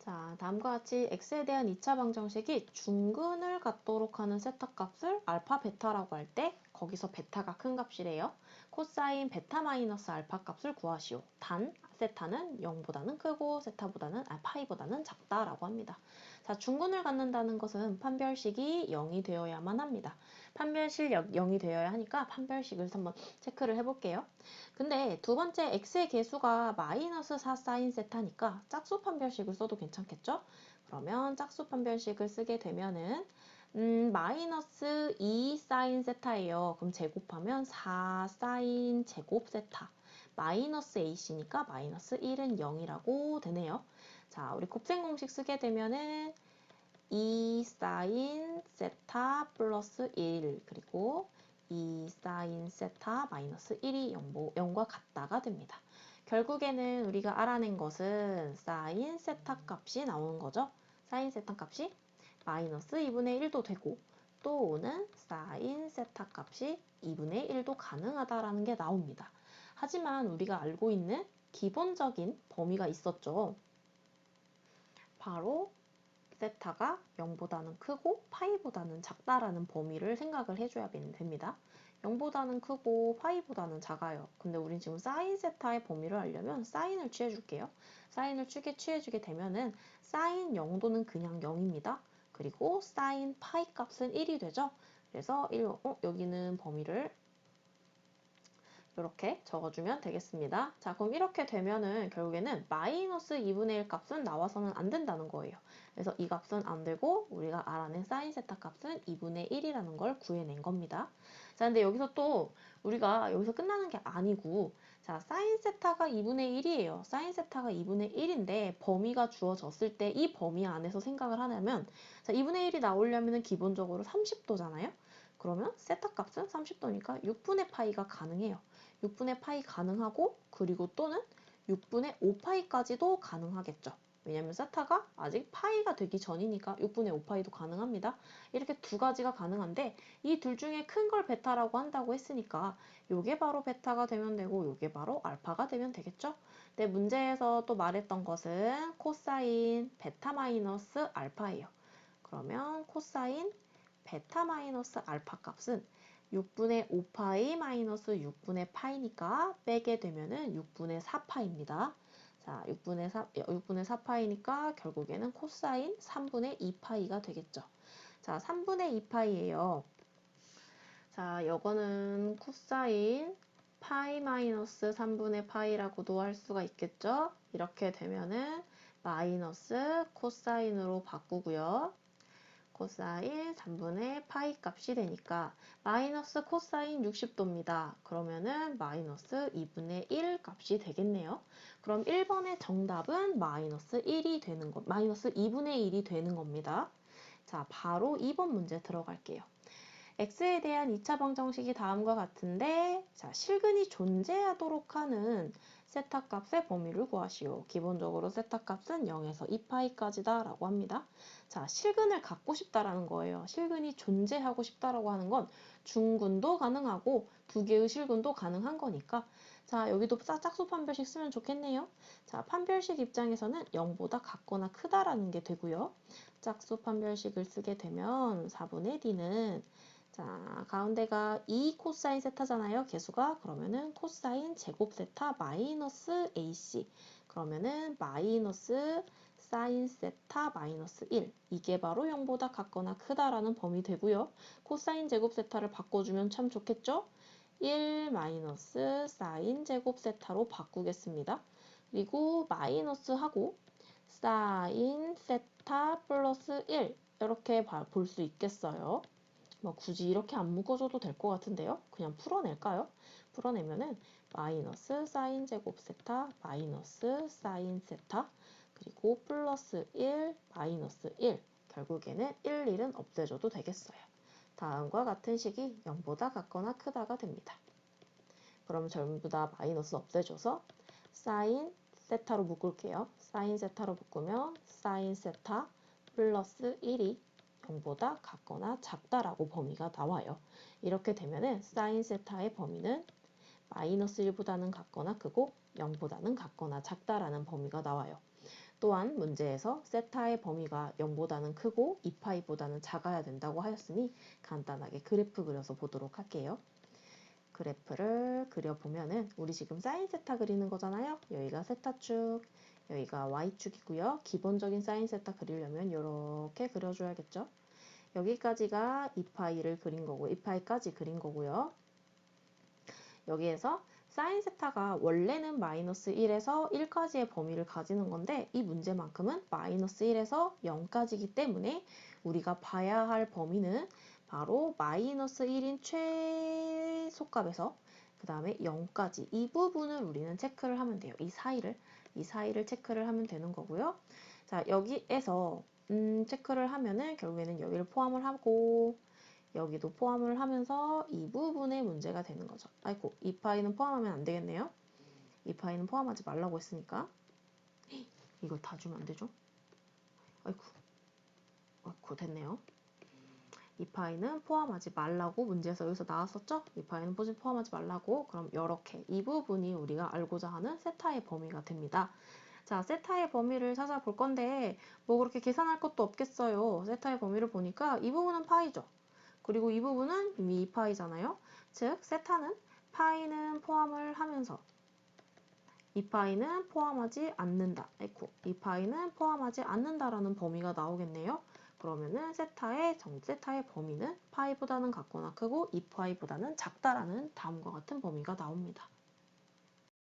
자, 다음과 같이 x에 대한 2차 방정식이 중근을 갖도록 하는 세타 값을 알파, 베타라고 할 때 거기서 베타가 큰 값이래요. 코사인 베타 마이너스 알파 값을 구하시오. 단 세타는 0보다는 크고 세타보다는 파이보다는 작다라고 합니다. 자, 중근을 갖는다는 것은 판별식이 0이 되어야만 합니다. 판별식 0이 되어야 하니까 판별식을 한번 체크를 해볼게요. 근데 두 번째 x의 개수가 마이너스 4 사인 세타니까 짝수 판별식을 써도 괜찮겠죠? 그러면 짝수 판별식을 쓰게 되면은 마이너스 2 사인 세타예요. 그럼 제곱하면 4 사인 제곱 세타. 마이너스 ac니까 마이너스 1은 0이라고 되네요. 자, 우리 곱셈 공식 쓰게 되면은 2 사인 세타 플러스 1 그리고 2 사인 세타 마이너스 1이 0과 같다가 됩니다. 결국에는 우리가 알아낸 것은 사인 세타 값이 나오는 거죠. 사인 세타 값이 마이너스 2분의 1도 되고 또는 사인 세타 값이 2분의 1도 가능하다라는 게 나옵니다. 하지만 우리가 알고 있는 기본적인 범위가 있었죠. 바로 세타가 0보다는 크고 파이보다는 작다라는 범위를 생각을 해줘야 됩니다. 0보다는 크고 파이보다는 작아요. 근데 우린 지금 사인 세타의 범위를 알려면 사인을 취해줄게요. 사인을 취해주게 되면은 사인 0도는 그냥 0입니다. 그리고 사인 파이 값은 1이 되죠. 그래서 여기는 범위를 이렇게 적어주면 되겠습니다. 자, 그럼 이렇게 되면은 결국에는 마이너스 2분의 1 값은 나와서는 안 된다는 거예요. 그래서 이 값은 안 되고 우리가 알아낸 사인 세타 값은 2분의 1이라는 걸 구해낸 겁니다. 자, 근데 여기서 또 우리가 여기서 끝나는 게 아니고 자, 사인 세타가 2분의 1이에요. 사인 세타가 2분의 1인데 범위가 주어졌을 때 이 범위 안에서 생각을 하려면 자, 2분의 1이 나오려면 기본적으로 30도잖아요. 그러면 세타 값은 30도니까 6분의 파이가 가능해요. 6분의 파이 가능하고 그리고 또는 6분의 5파이까지도 가능하겠죠. 왜냐면 세타가 아직 파이가 되기 전이니까 6분의 5파이도 가능합니다. 이렇게 두 가지가 가능한데 이 둘 중에 큰 걸 베타라고 한다고 했으니까 요게 바로 베타가 되면 되고 요게 바로 알파가 되면 되겠죠. 근데 문제에서 또 말했던 것은 코사인 베타 마이너스 알파예요. 그러면 코사인 베타 마이너스 알파 값은 6분의 5파이 마이너스 6분의 파이니까 빼게 되면은 6분의 4파입니다. 자, 6분의 4파이니까 결국에는 코사인 3분의 2파이가 되겠죠. 자, 3분의 2파이예요. 자, 이거는 코사인 파이 마이너스 3분의 파이라고도 할 수가 있겠죠. 이렇게 되면은 마이너스 코사인으로 바꾸고요. 코사인 3분의 파이 값이 되니까 마이너스 코사인 60도입니다. 그러면은 마이너스 2분의 1 값이 되겠네요. 그럼 1번의 정답은 마이너스 1이 되는 거, 마이너스 2분의 1이 되는 겁니다. 자, 바로 2번 문제 들어갈게요. x에 대한 2차 방정식이 다음과 같은데 자, 실근이 존재하도록 하는 세타 값의 범위를 구하시오. 기본적으로 세타 값은 0에서 2파이까지다 라고 합니다. 자, 실근을 갖고 싶다라는 거예요. 실근이 존재하고 싶다라고 하는 건 중근도 가능하고 두 개의 실근도 가능한 거니까 자, 여기도 짝수 판별식 쓰면 좋겠네요. 자, 판별식 입장에서는 0보다 같거나 크다라는 게 되고요. 짝수 판별식을 쓰게 되면 4분의 d는 자, 가운데가 2 코사인 세타잖아요. 개수가. 그러면은 코사인 제곱 세타 마이너스 AC. 그러면은 마이너스 사인 세타 마이너스 1. 이게 바로 0보다 같거나 크다라는 범위 되고요. 코사인 제곱 세타를 바꿔주면 참 좋겠죠? 1 마이너스 사인 제곱 세타로 바꾸겠습니다. 그리고 마이너스 하고 사인 세타 플러스 1 이렇게 볼 수 있겠어요. 뭐 굳이 이렇게 안 묶어줘도 될 것 같은데요. 그냥 풀어낼까요? 풀어내면은 마이너스 사인 제곱 세타 마이너스 사인 세타 그리고 플러스 1 마이너스 1 결국에는 1, 1은 없애줘도 되겠어요. 다음과 같은 식이 0보다 같거나 크다가 됩니다. 그럼 전부 다 마이너스 없애줘서 사인 세타로 묶을게요. 사인 세타로 묶으면 사인 세타 플러스 1이 0보다 같거나 작다라고 범위가 나와요. 이렇게 되면은 사인 세타의 범위는 마이너스 1보다는 같거나 크고 0보다는 같거나 작다라는 범위가 나와요. 또한 문제에서 세타의 범위가 0보다는 크고 2파이보다는 작아야 된다고 하였으니 간단하게 그래프 그려서 보도록 할게요. 그래프를 그려보면은 우리 지금 사인 세타 그리는 거잖아요. 여기가 세타축, 여기가 y축이고요. 기본적인 사인 세타 그리려면 이렇게 그려줘야겠죠. 여기까지가 2파이를 그린 거고 2파이까지 그린 거고요. 여기에서 사인 세타가 원래는 마이너스 1에서 1까지의 범위를 가지는 건데 이 문제만큼은 마이너스 1에서 0까지이기 때문에 우리가 봐야 할 범위는 바로 마이너스 1인 최소값에서 그 다음에 0까지 이 부분을 우리는 체크를 하면 돼요. 이 사이를 체크를 하면 되는 거고요. 자, 여기에서 체크를 하면은 결국에는 여기를 포함을 하고 여기도 포함을 하면서 이 부분에 문제가 되는 거죠. 아이고, 이 파이는 포함하면 안 되겠네요. 이 파이는 포함하지 말라고 했으니까. 이거 다 주면 안 되죠? 아이고, 아이고 됐네요. 이 파이는 포함하지 말라고 문제에서 여기서 나왔었죠? 이 파이는 포함하지 말라고. 그럼 이렇게 이 부분이 우리가 알고자 하는 세타의 범위가 됩니다. 자, 세타의 범위를 찾아볼 건데 뭐 그렇게 계산할 것도 없겠어요. 세타의 범위를 보니까 이 부분은 파이죠. 그리고 이 부분은 이미 2파이잖아요. 즉, 세타는 파이는 포함을 하면서 2파이는 포함하지 않는다. 아이쿠, 2파이는 포함하지 않는다라는 범위가 나오겠네요. 그러면은 세타의 범위는 파이보다는 같거나 크고 2파이보다는 작다라는 다음과 같은 범위가 나옵니다.